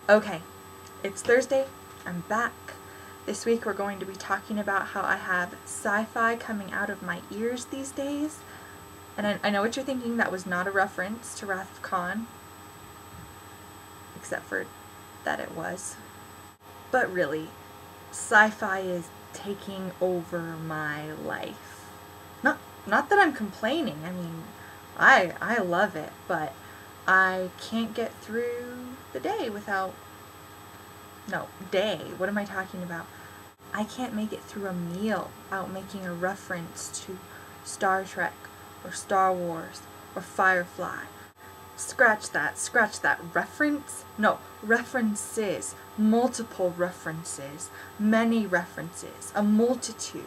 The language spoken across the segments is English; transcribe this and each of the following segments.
Okay, it's Thursday, I'm back. This week we're going to be talking about how I have sci-fi coming out of my ears these days. And I know what you're thinking, that was not a reference to Wrath of Khan. Except for that it was. But really, sci-fi is taking over my life. Not that I'm complaining, I mean, I love it, but I can't get through the day without... No, day. What am I talking about? I can't make it through a meal without making a reference to Star Trek or Star Wars or Firefly. Scratch that. Reference? No, references. Multiple references. Many references. A multitude.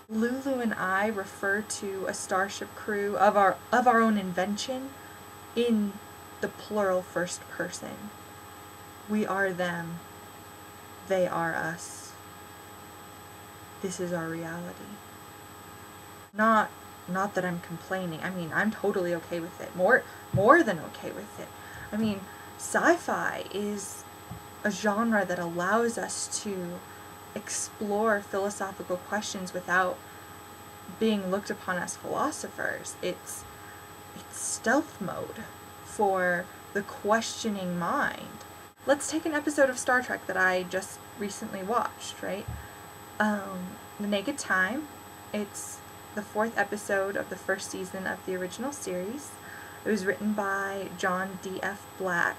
Lulu and I refer to a starship crew of our own invention in the plural first person. We are them. They are us. This is our reality. Not that I'm complaining. I mean, I'm totally okay with it. More than okay with it. I mean, sci-fi is a genre that allows us to explore philosophical questions without being looked upon as philosophers. It's stealth mode for the questioning mind. Let's take an episode of Star Trek that I just recently watched, right? The Naked Time. It's the 4th episode of the first season of the original series. It was written by John D.F. Black,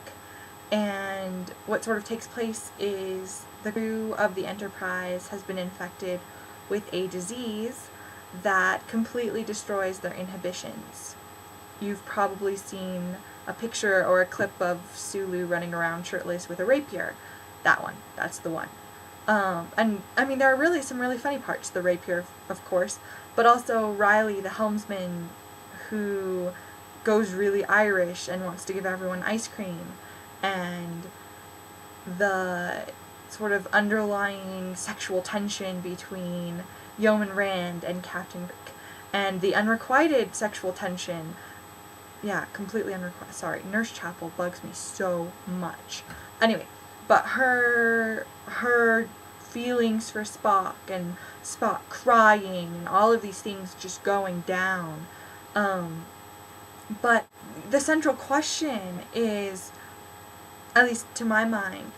and what sort of takes place is the crew of the Enterprise has been infected with a disease that completely destroys their inhibitions. You've probably seen a picture or a clip of Sulu running around shirtless with a rapier. That one. That's the one. And I mean, there are really some really funny parts. The rapier, of course, but also Riley, the helmsman, who goes really Irish and wants to give everyone ice cream, and the sort of underlying sexual tension between Yeoman Rand and Captain Kirk, and the unrequited sexual tension. Yeah, completely unrequited. Sorry, Nurse Chapel bugs me so much. Anyway, but her feelings for Spock, and Spock crying, and all of these things just going down. But the central question is, at least to my mind,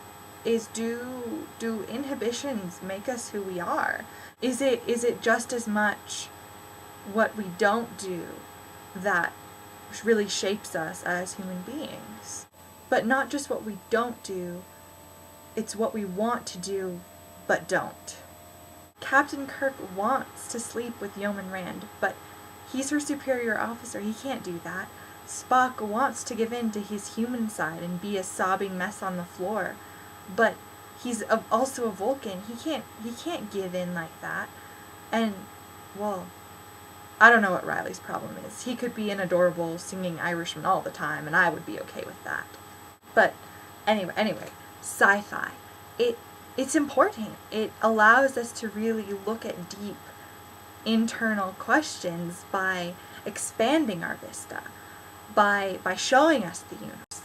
is do inhibitions make us who we are? Is it just as much what we don't do that really shapes us as human beings? But not just what we don't do, it's what we want to do but don't. Captain Kirk wants to sleep with Yeoman Rand, but he's her superior officer. He can't do that. Spock wants to give in to his human side and be a sobbing mess on the floor, but he's also a Vulcan. He can't give in like that. And, well, I don't know what Riley's problem is. He could be an adorable singing Irishman all the time, and I would be okay with that. But anyway, sci-fi. It's important. It allows us to really look at deep internal questions by expanding our vista, by showing us the universe.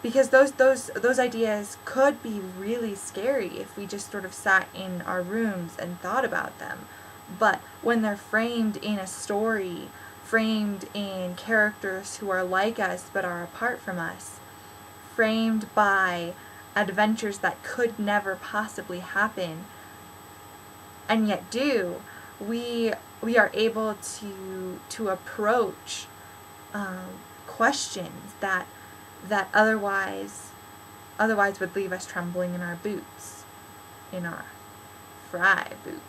Because those ideas could be really scary if we just sort of sat in our rooms and thought about them. But when they're framed in a story, framed in characters who are like us but are apart from us, framed by adventures that could never possibly happen, and yet do, we are able to approach questions that otherwise would leave us trembling in our boots, in our fry boots.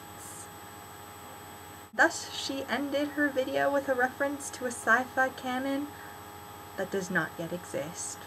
Thus, she ended her video with a reference to a sci-fi canon that does not yet exist.